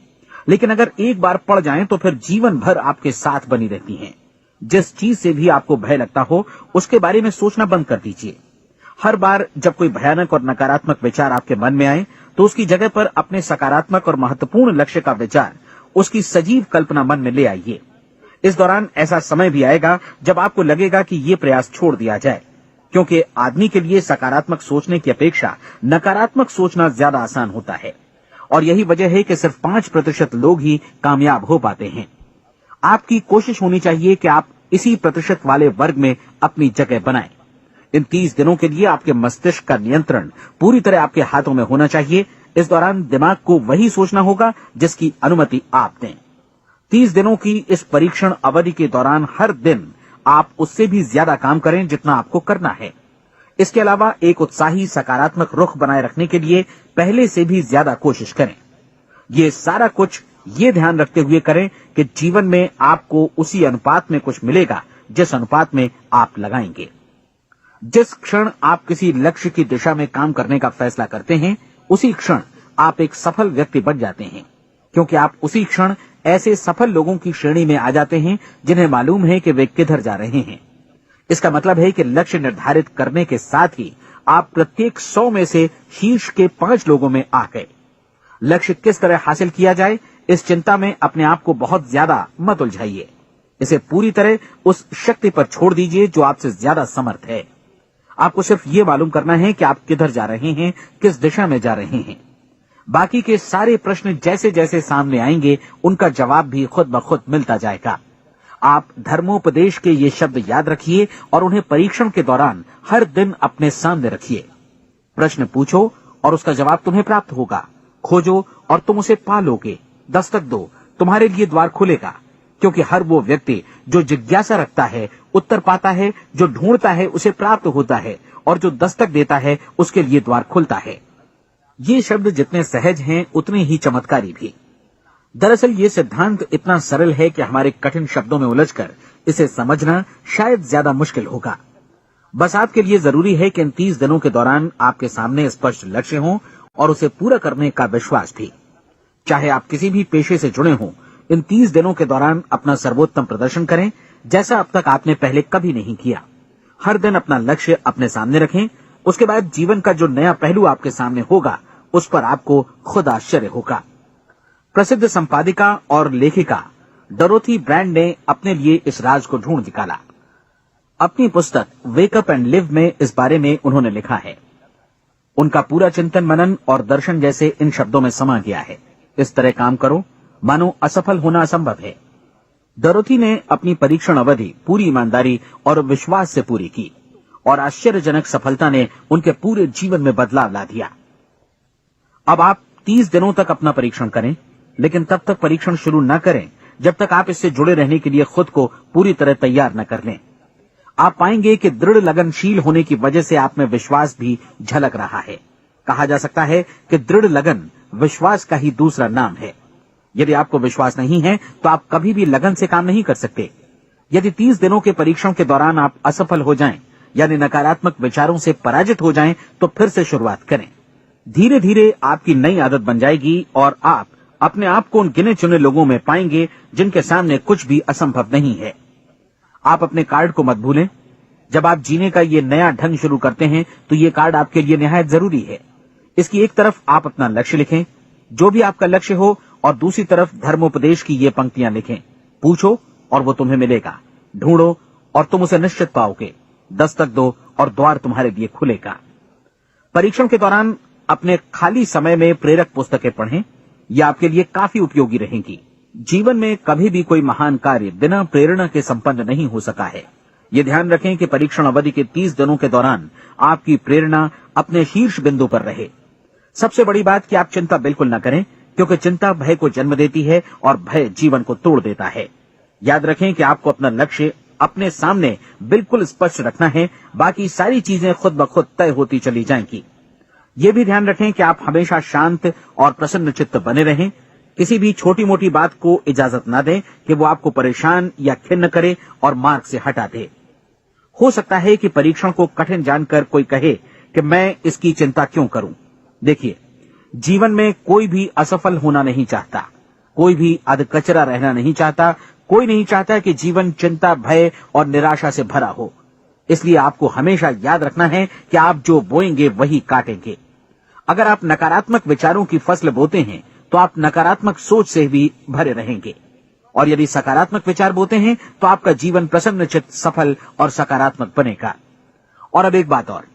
लेकिन अगर एक बार पड़ जाएं तो फिर जीवन भर आपके साथ बनी रहती हैं। जिस चीज से भी आपको भय लगता हो उसके बारे में सोचना बंद कर दीजिए। हर बार जब कोई भयानक और नकारात्मक विचार आपके मन में आए तो उसकी जगह पर अपने सकारात्मक और महत्वपूर्ण लक्ष्य का विचार, उसकी सजीव कल्पना मन में ले आइए। इस दौरान ऐसा समय भी आएगा जब आपको लगेगा कि ये प्रयास छोड़ दिया जाए, क्योंकि आदमी के लिए सकारात्मक सोचने की अपेक्षा नकारात्मक सोचना ज्यादा आसान होता है। और यही वजह है कि सिर्फ 5% लोग ही कामयाब हो पाते हैं। आपकी कोशिश होनी चाहिए कि आप इसी प्रतिशत वाले वर्ग में अपनी जगह बनाएं। इन 30 दिनों के लिए आपके मस्तिष्क का नियंत्रण पूरी तरह आपके हाथों में होना चाहिए। इस दौरान दिमाग को वही सोचना होगा जिसकी अनुमति आप दें। 30 दिनों की इस परीक्षण अवधि के दौरान हर दिन आप उससे भी ज्यादा काम करें जितना आपको करना है। इसके अलावा एक उत्साही सकारात्मक रुख बनाए रखने के लिए पहले से भी ज्यादा कोशिश करें। ये सारा कुछ ये ध्यान रखते हुए करें कि जीवन में आपको उसी अनुपात में कुछ मिलेगा जिस अनुपात में आप लगाएंगे। जिस क्षण आप किसी लक्ष्य की दिशा में काम करने का फैसला करते हैं, उसी क्षण आप एक सफल व्यक्ति बन जाते हैं, क्योंकि आप उसी क्षण ऐसे सफल लोगों की श्रेणी में आ जाते हैं जिन्हें मालूम है कि वे किधर जा रहे हैं। इसका मतलब है कि लक्ष्य निर्धारित करने के साथ ही आप प्रत्येक 100 में से शीर्ष के 5 लोगों में आ गए। लक्ष्य किस तरह हासिल किया जाए, इस चिंता में अपने आप को बहुत ज्यादा मत उलझाइए। इसे पूरी तरह उस शक्ति पर छोड़ दीजिए जो आपसे ज्यादा समर्थ है। आपको सिर्फ ये मालूम करना है कि आप किधर जा रहे हैं, किस दिशा में जा रहे हैं। बाकी के सारे प्रश्न जैसे जैसे सामने आएंगे उनका जवाब भी खुद ब खुद मिलता जाएगा। आप धर्मोपदेश के ये शब्द याद रखिए और उन्हें परीक्षण के दौरान हर दिन अपने सामने रखिए। प्रश्न पूछो और उसका जवाब तुम्हें प्राप्त होगा। खोजो और तुम उसे पा लोगे। दस्तक दो, तुम्हारे लिए द्वार खुलेगा। क्योंकि हर वो व्यक्ति जो जिज्ञासा रखता है उत्तर पाता है, जो ढूंढता है उसे प्राप्त होता है, और जो दस्तक देता है उसके लिए द्वार खुलता है। ये शब्द जितने सहज हैं उतने ही चमत्कारी भी। दरअसल ये सिद्धांत इतना सरल है कि हमारे कठिन शब्दों में उलझकर इसे समझना शायद ज्यादा मुश्किल होगा। बस आपके लिए जरूरी है कि इन 30 दिनों के दौरान आपके सामने स्पष्ट लक्ष्य हो और उसे पूरा करने का विश्वास भी। चाहे आप किसी भी पेशे से जुड़े हों, इन 30 दिनों के दौरान अपना सर्वोत्तम प्रदर्शन करें, जैसा अब तक आपने पहले कभी नहीं किया। हर दिन अपना लक्ष्य अपने सामने रखें। उसके बाद जीवन का जो नया पहलू आपके सामने होगा उस पर आपको खुद आश्चर्य होगा। प्रसिद्ध संपादिका और लेखिका डोरोथी ब्रैंड ने अपने लिए इस राज को ढूंढ निकाला। अपनी पुस्तक वेक अप एंड लिव में इस बारे में उन्होंने लिखा है। उनका पूरा चिंतन मनन और दर्शन जैसे इन शब्दों में समा गया है। इस तरह काम करो मानो असफल होना असंभव है। डोरोथी ने अपनी परीक्षण अवधि पूरी ईमानदारी और विश्वास से पूरी की और आश्चर्यजनक सफलता ने उनके पूरे जीवन में बदलाव ला दिया। अब आप 30 दिनों तक अपना परीक्षण करें, लेकिन तब तक परीक्षण शुरू न करें जब तक आप इससे जुड़े रहने के लिए खुद को पूरी तरह तैयार न कर लें। आप पाएंगे कि दृढ़ लगनशील होने की वजह से आप में विश्वास भी झलक रहा है। कहा जा सकता है कि दृढ़ लगन विश्वास का ही दूसरा नाम है। यदि आपको विश्वास नहीं है तो आप कभी भी लगन से काम नहीं कर सकते। यदि 30 दिनों के परीक्षण के दौरान आप असफल हो जाएं, यानी नकारात्मक विचारों से पराजित हो जाएं, तो फिर से शुरुआत करें। धीरे धीरे आपकी नई आदत बन जाएगी और आप अपने आप को उन गिने चुने लोगों में पाएंगे जिनके सामने कुछ भी असंभव नहीं है। आप अपने कार्ड को मत भूलें। जब आप जीने का ये नया ढंग शुरू करते हैं तो ये कार्ड आपके लिए निहायत जरूरी है। इसकी एक तरफ आप अपना लक्ष्य लिखें, जो भी आपका लक्ष्य हो, और दूसरी तरफ धर्मोपदेश की ये पंक्तियां लिखें। पूछो और वो तुम्हें मिलेगा, ढूंढो और तुम उसे निश्चित पाओगे, दस्तक दो और द्वार तुम्हारे लिए खुलेगा। परीक्षण के दौरान अपने खाली समय में प्रेरक पुस्तकें पढ़ें। यह आपके लिए काफी उपयोगी रहेंगी। जीवन में कभी भी कोई महान कार्य बिना प्रेरणा के संपन्न नहीं हो सका है। ये ध्यान रखें कि परीक्षण अवधि के 30 दिनों के दौरान आपकी प्रेरणा अपने शीर्ष बिंदु पर रहे। सबसे बड़ी बात कि आप चिंता बिल्कुल न करें, क्योंकि चिंता भय को जन्म देती है और भय जीवन को तोड़ देता है। याद रखें कि आपको अपना लक्ष्य अपने सामने बिल्कुल स्पष्ट रखना है, बाकी सारी चीजें खुद ब खुद तय होती चली जाएंगी। ये भी ध्यान रखें कि आप हमेशा शांत और प्रसन्न चित्त बने रहें। किसी भी छोटी मोटी बात को इजाजत न दें कि वो आपको परेशान या खिन्न करे और मार्ग से हटा दे। हो सकता है कि परीक्षण को कठिन जानकर कोई कहे कि मैं इसकी चिंता क्यों करूं। देखिए, जीवन में कोई भी असफल होना नहीं चाहता, कोई भी अधकचरा रहना नहीं चाहता, कोई नहीं चाहता कि जीवन चिंता, भय और निराशा से भरा हो। इसलिए आपको हमेशा याद रखना है कि आप जो बोएंगे वही काटेंगे। अगर आप नकारात्मक विचारों की फसल बोते हैं तो आप नकारात्मक सोच से भी भरे रहेंगे, और यदि सकारात्मक विचार बोते हैं तो आपका जीवन प्रसन्नचित्त, सफल और सकारात्मक बनेगा। और अब एक बात और,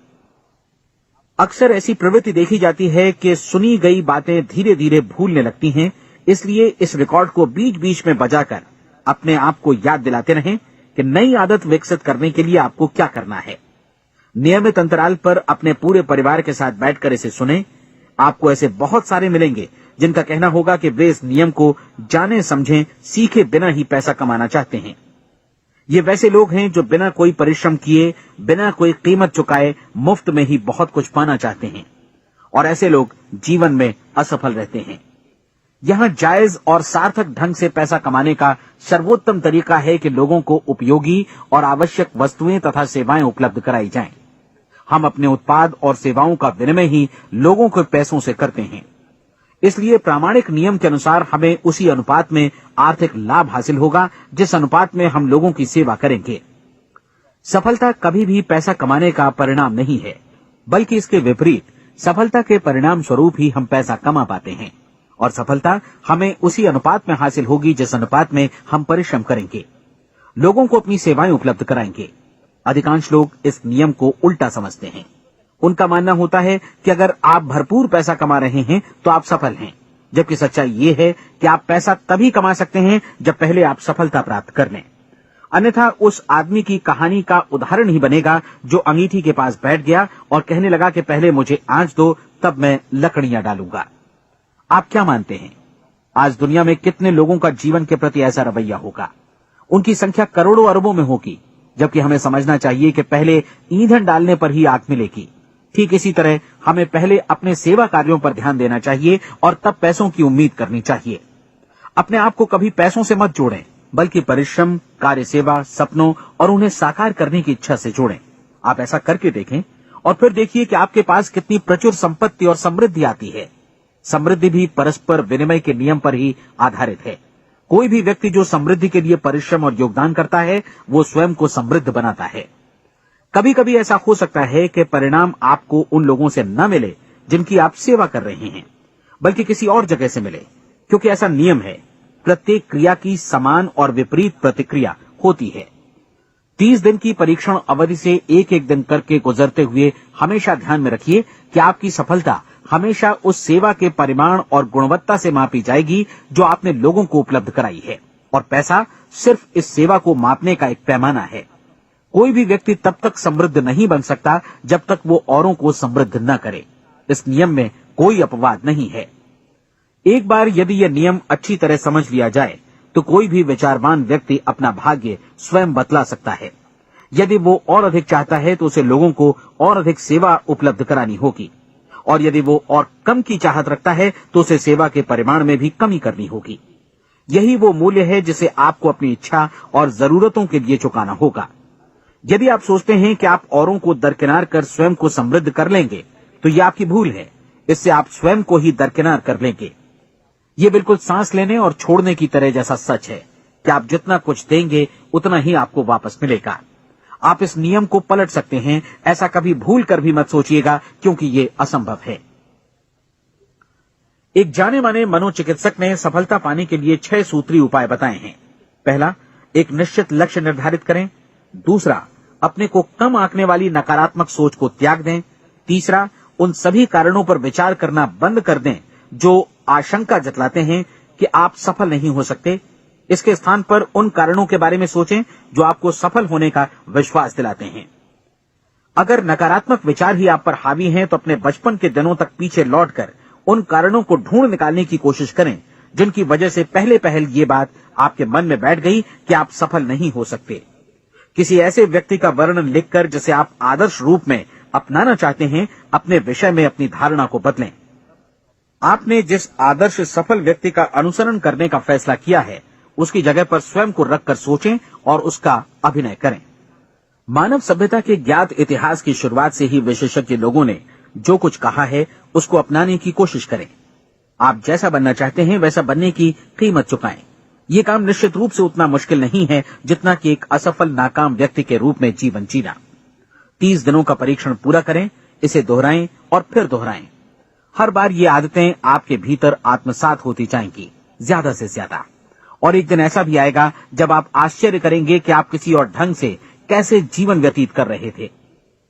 अक्सर ऐसी प्रवृत्ति देखी जाती है कि सुनी गई बातें धीरे धीरे भूलने लगती हैं। इसलिए इस रिकॉर्ड को बीच बीच में बजाकर अपने आप को याद दिलाते रहें कि नई आदत विकसित करने के लिए आपको क्या करना है। नियमित अंतराल पर अपने पूरे परिवार के साथ बैठकर इसे सुनें। आपको ऐसे बहुत सारे मिलेंगे जिनका कहना होगा कि वे इस नियम को जाने समझें सीखे बिना ही पैसा कमाना चाहते हैं। ये वैसे लोग हैं जो बिना कोई परिश्रम किए, बिना कोई कीमत चुकाए मुफ्त में ही बहुत कुछ पाना चाहते हैं, और ऐसे लोग जीवन में असफल रहते हैं। यहां जायज और सार्थक ढंग से पैसा कमाने का सर्वोत्तम तरीका है कि लोगों को उपयोगी और आवश्यक वस्तुएं तथा सेवाएं उपलब्ध कराई जाएं। हम अपने उत्पाद और सेवाओं का विनिमय ही लोगों के पैसों से करते हैं। इसलिए प्रामाणिक नियम के अनुसार हमें उसी अनुपात में आर्थिक लाभ हासिल होगा जिस अनुपात में हम लोगों की सेवा करेंगे। सफलता कभी भी पैसा कमाने का परिणाम नहीं है, बल्कि इसके विपरीत सफलता के परिणाम स्वरूप ही हम पैसा कमा पाते हैं, और सफलता हमें उसी अनुपात में हासिल होगी जिस अनुपात में हम परिश्रम करेंगे, लोगों को अपनी सेवाएं उपलब्ध कराएंगे। अधिकांश लोग इस नियम को उल्टा समझते हैं। उनका मानना होता है कि अगर आप भरपूर पैसा कमा रहे हैं तो आप सफल हैं, जबकि सच्चाई ये है कि आप पैसा तभी कमा सकते हैं जब पहले आप सफलता प्राप्त कर लें। अन्यथा उस आदमी की कहानी का उदाहरण ही बनेगा जो अंगीठी के पास बैठ गया और कहने लगा कि पहले मुझे आंच दो, तब मैं लकड़ियां डालूंगा। आप क्या मानते हैं, आज दुनिया में कितने लोगों का जीवन के प्रति ऐसा रवैया होगा? उनकी संख्या करोड़ों अरबों में होगी, जबकि हमें समझना चाहिए कि पहले ईंधन डालने पर ही आग मिलेगी। ठीक इसी तरह हमें पहले अपने सेवा कार्यों पर ध्यान देना चाहिए और तब पैसों की उम्मीद करनी चाहिए। अपने आप को कभी पैसों से मत जोड़ें, बल्कि परिश्रम, कार्य सेवा, सपनों और उन्हें साकार करने की इच्छा से जोड़ें। आप ऐसा करके देखें और फिर देखिए कि आपके पास कितनी प्रचुर संपत्ति और समृद्धि आती है। समृद्धि भी परस्पर विनिमय के नियम पर ही आधारित है। कोई भी व्यक्ति जो समृद्धि के लिए परिश्रम और योगदान करता है, वो स्वयं को समृद्ध बनाता है। कभी कभी ऐसा हो सकता है कि परिणाम आपको उन लोगों से न मिले जिनकी आप सेवा कर रहे हैं, बल्कि किसी और जगह से मिले, क्योंकि ऐसा नियम है, प्रत्येक क्रिया की समान और विपरीत प्रतिक्रिया होती है। 30 दिन की परीक्षण अवधि से एक एक दिन करके गुजरते हुए हमेशा ध्यान में रखिए कि आपकी सफलता हमेशा उस सेवा के परिमाण और गुणवत्ता से मापी जाएगी जो आपने लोगों को उपलब्ध कराई है, और पैसा सिर्फ इस सेवा को मापने का एक पैमाना है। कोई भी व्यक्ति तब तक समृद्ध नहीं बन सकता जब तक वो औरों को समृद्ध न करे। इस नियम में कोई अपवाद नहीं है। एक बार यदि यह नियम अच्छी तरह समझ लिया जाए तो कोई भी विचारवान व्यक्ति अपना भाग्य स्वयं बतला सकता है। यदि वो और अधिक चाहता है तो उसे लोगों को और अधिक सेवा उपलब्ध करानी होगी, और यदि वो और कम की चाहत रखता है तो उसे सेवा के परिमाण में भी कमी करनी होगी। यही वो मूल्य है जिसे आपको अपनी इच्छा और जरूरतों के लिए चुकाना होगा। यदि आप सोचते हैं कि आप औरों को दरकिनार कर स्वयं को समृद्ध कर लेंगे तो यह आपकी भूल है। इससे आप स्वयं को ही दरकिनार कर लेंगे। ये बिल्कुल सांस लेने और छोड़ने की तरह जैसा सच है कि आप जितना कुछ देंगे उतना ही आपको वापस मिलेगा। आप इस नियम को पलट सकते हैं, ऐसा कभी भूल कर भी मत सोचिएगा, क्योंकि ये असंभव है। एक जाने माने मनोचिकित्सक ने सफलता पाने के लिए 6 सूत्री उपाय बताए हैं। पहला, एक निश्चित लक्ष्य निर्धारित करें। दूसरा, अपने को कम आंकने वाली नकारात्मक सोच को त्याग दें। तीसरा, उन सभी कारणों पर विचार करना बंद कर दें जो आशंका जतलाते हैं कि आप सफल नहीं हो सकते। इसके स्थान पर उन कारणों के बारे में सोचें जो आपको सफल होने का विश्वास दिलाते हैं। अगर नकारात्मक विचार ही आप पर हावी हैं तो अपने बचपन के दिनों तक पीछे लौटकर उन कारणों को ढूंढ निकालने की कोशिश करें जिनकी वजह से पहले पहल ये बात आपके मन में बैठ गई कि आप सफल नहीं हो सकते। किसी ऐसे व्यक्ति का वर्णन लिखकर जिसे आप आदर्श रूप में अपनाना चाहते हैं, अपने विषय में अपनी धारणा को बदलें। आपने जिस आदर्श सफल व्यक्ति का अनुसरण करने का फैसला किया है, उसकी जगह पर स्वयं को रखकर सोचें और उसका अभिनय करें। मानव सभ्यता के ज्ञात इतिहास की शुरुआत से ही विशेषज्ञ लोगों ने जो कुछ कहा है उसको अपनाने की कोशिश करें। आप जैसा बनना चाहते हैं वैसा बनने की कीमत चुकाएं। ये काम निश्चित रूप से उतना मुश्किल नहीं है जितना कि एक असफल नाकाम व्यक्ति के रूप में जीवन जीना। 30 दिनों का परीक्षण पूरा करें, इसे दोहराएं और फिर दोहराएं। हर बार ये आदतें आपके भीतर आत्मसात होती जाएंगी, ज्यादा से ज्यादा। और एक दिन ऐसा भी आएगा जब आप आश्चर्य करेंगे कि आप किसी और ढंग से कैसे जीवन व्यतीत कर रहे थे।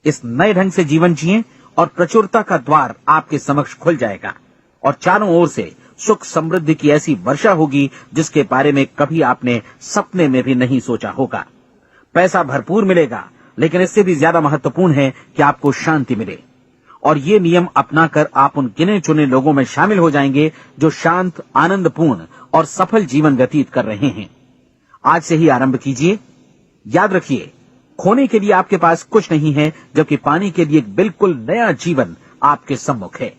इस नए ढंग से जीवन जिएं और प्रचुरता का द्वार आपके समक्ष खुल जाएगा और चारों ओर से सुख समृद्धि की ऐसी वर्षा होगी जिसके बारे में कभी आपने सपने में भी नहीं सोचा होगा। पैसा भरपूर मिलेगा, लेकिन इससे भी ज्यादा महत्वपूर्ण है कि आपको शांति मिले। और ये नियम अपनाकर आप उन गिने चुने लोगों में शामिल हो जाएंगे जो शांत, आनंदपूर्ण और सफल जीवन व्यतीत कर रहे हैं। आज से ही आरंभ कीजिए। याद रखिए, खोने के लिए आपके पास कुछ नहीं है, जबकि पाने के लिए एक बिल्कुल नया जीवन आपके सम्मुख है।